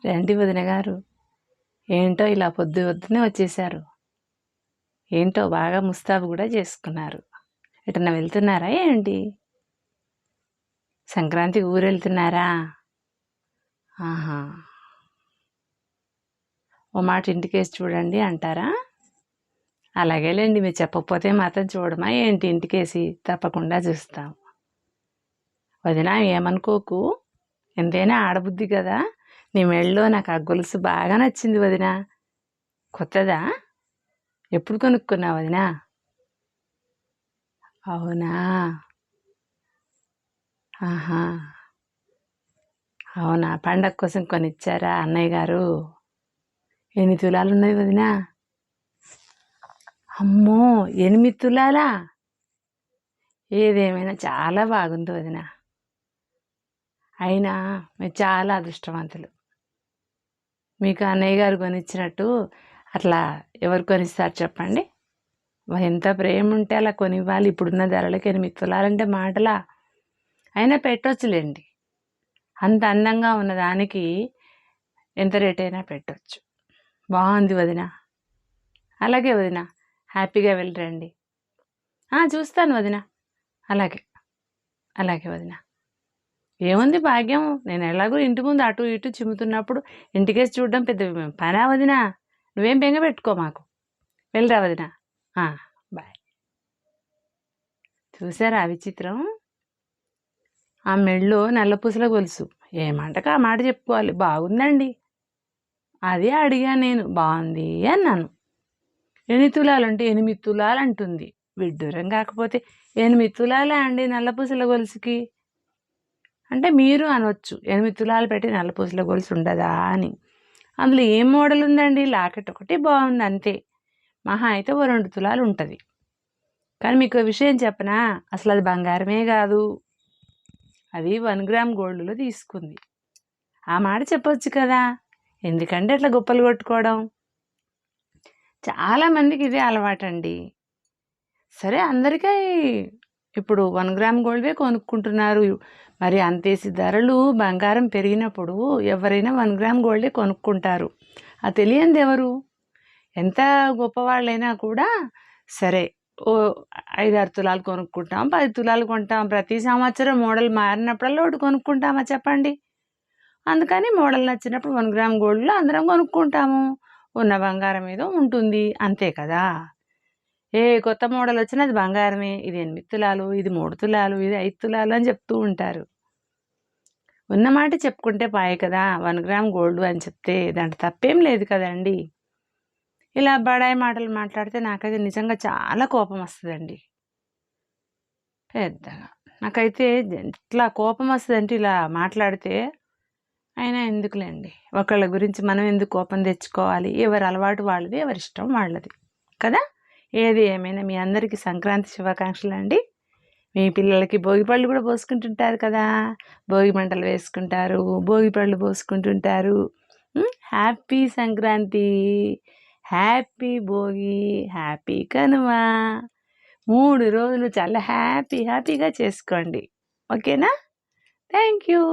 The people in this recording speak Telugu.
రండి వదిన గారు. ఏంటో ఇలా పొద్దున్నే వచ్చేశారు. ఏంటో బాగా ముస్తాబు కూడా చేసుకున్నారు. ఎటన్నా వెళ్తున్నారా ఏంటి? సంక్రాంతికి ఊరెళ్తున్నారా? ఆహా! ఓ మాట ఇంటికేసి చూడండి అంటారా? అలాగేలేండి, మీరు చెప్పకపోతే మాత్రం చూడమా ఏంటి? ఇంటికేసి తప్పకుండా చూస్తాం. వదినా ఏమనుకోకు, ఎంతైనా ఆడబుద్ధి కదా. నీ మెళ్ళో నాకు ఆ గొలుసు బాగా నచ్చింది వదినా. కొత్తదా? ఎప్పుడు కొనుక్కున్నావు వదినా? అవునా? ఆహా! అవునా? పండగ కోసం కొనిచ్చారా అన్నయ్య గారు? ఎన్ని తులాలు ఉన్నాయి వదినా? అమ్మో, 8 తులాలా? ఏదేమైనా చాలా బాగుంది వదినా. అయినా మీరు చాలా అదృష్టవంతులు. మీకు అన్నయ్య గారు కొనిచ్చినట్టు అట్లా ఎవరు కొనిస్తారు చెప్పండి? ఎంత ప్రేమ ఉంటే అలా కొనివ్వాలి. ఇప్పుడున్న ధరలకి 8 తులాలంటే మాటలా? అయినా పెట్టొచ్చులేండి. అంత అందంగా ఉన్నదానికి ఎంత రేట్ అయినా పెట్టొచ్చు. బాగుంది వదిన. అలాగే వదిన, హ్యాపీగా వెళ్ళిరండి. చూస్తాను వదిన. అలాగే అలాగే వదిన. ఏముంది భాగ్యం, నేను ఎలాగో ఇంటి ముందు అటు ఇటు చిమ్ముతున్నప్పుడు ఇంటికేసి చూడడం పెద్ద పనా వదిన? నువ్వేం బెంగ పెట్టుకో మాకు. వెళ్ళిరా వదిన. బాయ్. చూసారా ఆ విచిత్రం? ఆ మెళ్ళో నల్లపూసల గొలుసు. ఏమంటక ఆ మాట చెప్పుకోవాలి. బాగుందండి. అదే అడిగా నేను. బాగుంది అన్నాను. 8 తులాలంటే 8 తులాలు అంటుంది. విడ్డూరం కాకపోతే 8 తులాలా అండి నల్లపూసల గొలుసుకి? అంటే మీరు అనొచ్చు, 8 తులాలు పెట్టి నల్లపూసల గొలుసు ఉండదా అని. అందులో ఏం మోడల్ ఉందండి? లాకెట్ ఒకటి బాగుంది అంతే. మహా అయితే ఓ 2 తులాలు ఉంటుంది. కానీ మీకు విషయం చెప్పనా? అసలు అది బంగారమే కాదు. అది 1 గ్రామ్ గోల్డ్లో తీసుకుంది. ఆ మాట చెప్పొచ్చు కదా. ఎందుకంటే అట్లా గొప్పలు కొట్టుకోవడం. చాలామందికి ఇదే అలవాటండి. సరే, అందరికీ ఇప్పుడు 1 గ్రామ్ గోల్డ్వే కొనుక్కుంటున్నారు. మరి అంతేసి ధరలు బంగారం పెరిగినప్పుడు ఎవరైనా 1 గ్రామ్ గోల్డే కొనుక్కుంటారు. అది తెలియంది ఎవరు? ఎంత గొప్పవాళ్ళైనా కూడా సరే, ఓ 5-6 తులాలు కొనుక్కుంటాం, 10 తులాలు కొంటాం. ప్రతి సంవత్సరం మోడల్ మారినప్పుడల్లా ఒకటి కొనుక్కుంటామా చెప్పండి? అందుకని మోడల్ నచ్చినప్పుడు 1 గ్రామ్ గోల్డ్లో అందరం కొనుక్కుంటాము. ఉన్న బంగారం ఏదో ఉంటుంది, అంతే కదా. ఏ కొత్త మోడల్ వచ్చినా అది బంగారమే. ఇది 8 తులాలు, ఇది 3 తులాలు, ఇది 5 తులాలు అని చెప్తూ ఉంటారు. ఉన్నమాట చెప్పుకుంటే పాయే కదా. 1 గ్రామ్ గోల్డ్ అని చెప్తే దాంట్లో తప్పేం లేదు కదండి. ఇలా బడాయి మాటలు మాట్లాడితే నాకైతే నిజంగా చాలా కోపం వస్తుందండి. పెద్దగా నాకైతే ఎట్లా కోపం వస్తుందంటే ఇలా మాట్లాడితే. అయినా ఎందుకులేండి, ఒకళ్ళ గురించి మనం ఎందుకు కోపం తెచ్చుకోవాలి? ఎవరి అలవాటు వాళ్ళది, ఎవరి ఇష్టం వాళ్ళది కదా. ఏది ఏమైనా మీ అందరికీ సంక్రాంతి శుభాకాంక్షలు అండి. మీ పిల్లలకి భోగి పళ్ళు కూడా పోసుకుంటుంటారు కదా. భోగి మంటలు వేసుకుంటారు, భోగి పళ్ళు పోసుకుంటుంటారు. Happy Sankranti, happy Bhogi, happy Kanuma. 3 రోజులు చాలా హ్యాపీగా చేసుకోండి. ఓకేనా? Thank you.